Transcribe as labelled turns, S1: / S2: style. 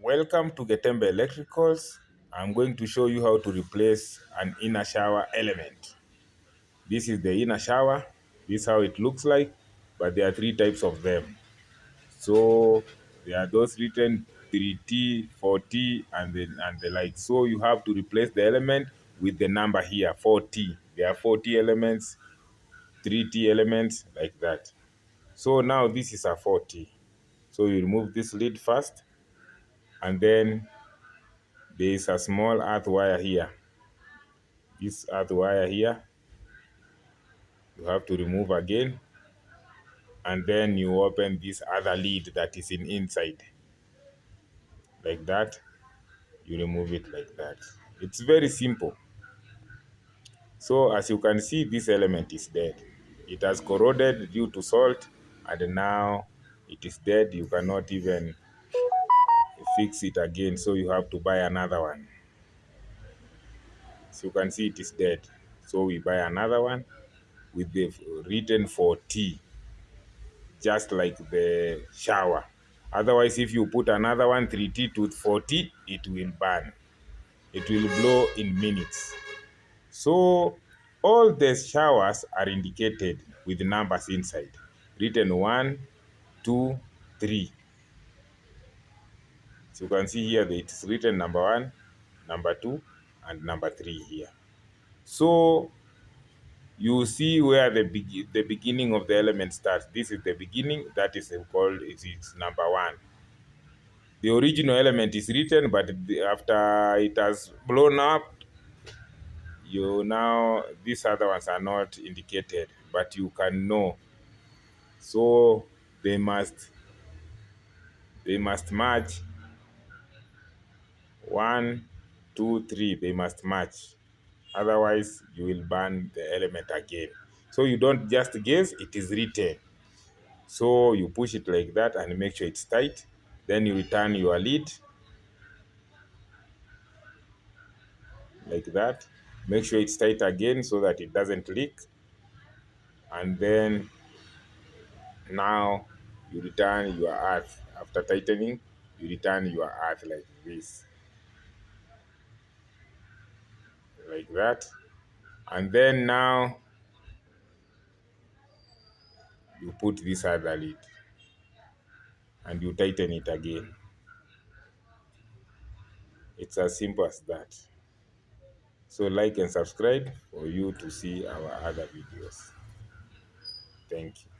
S1: Welcome to Getembe Electricals. I'm going to show you how to replace an inner shower element. This is the inner shower. This is how it looks like, but there are three types of them. So there are those written 3T, 4T, and the like. So you have to replace the element with the number here, 4T. There are 4T elements, 3T elements, like that. So now this is a 4T. So you remove this lid first, and then there is a small earth wire here. This earth wire here, you have to remove again, and then you open this other lid that is inside, like that. You remove it like that. It's very simple. So as you can see, this element is dead. It has corroded due to salt, and now it is dead. You cannot even fix it again, so you have to buy another one. So you can see it is dead. So we buy another one with the written 4T, just like the shower. Otherwise, if you put another one, 3T to 4T, it will burn. It will blow in minutes. So all the showers are indicated with numbers inside, written 1, 2, 3. So you can see here that it's written number 1, number 2, and number 3 here. So you see where the beginning of the element starts. This is the beginning. That is called, it is number 1. The original element is written, but after it has blown up, these other ones are not indicated, but you can know. So they must match. 1, 2, 3. They must match. Otherwise, you will burn the element again. So you don't just guess, it is written. So you push it like that and make sure it's tight. Then you return your lid like that. Make sure it's tight again so that it doesn't leak. And then now you return your earth. After tightening, you return your earth like this. Like that. And then now you put this other lid and you tighten it again. It's as simple as that. So like and subscribe for you to see our other videos. Thank you.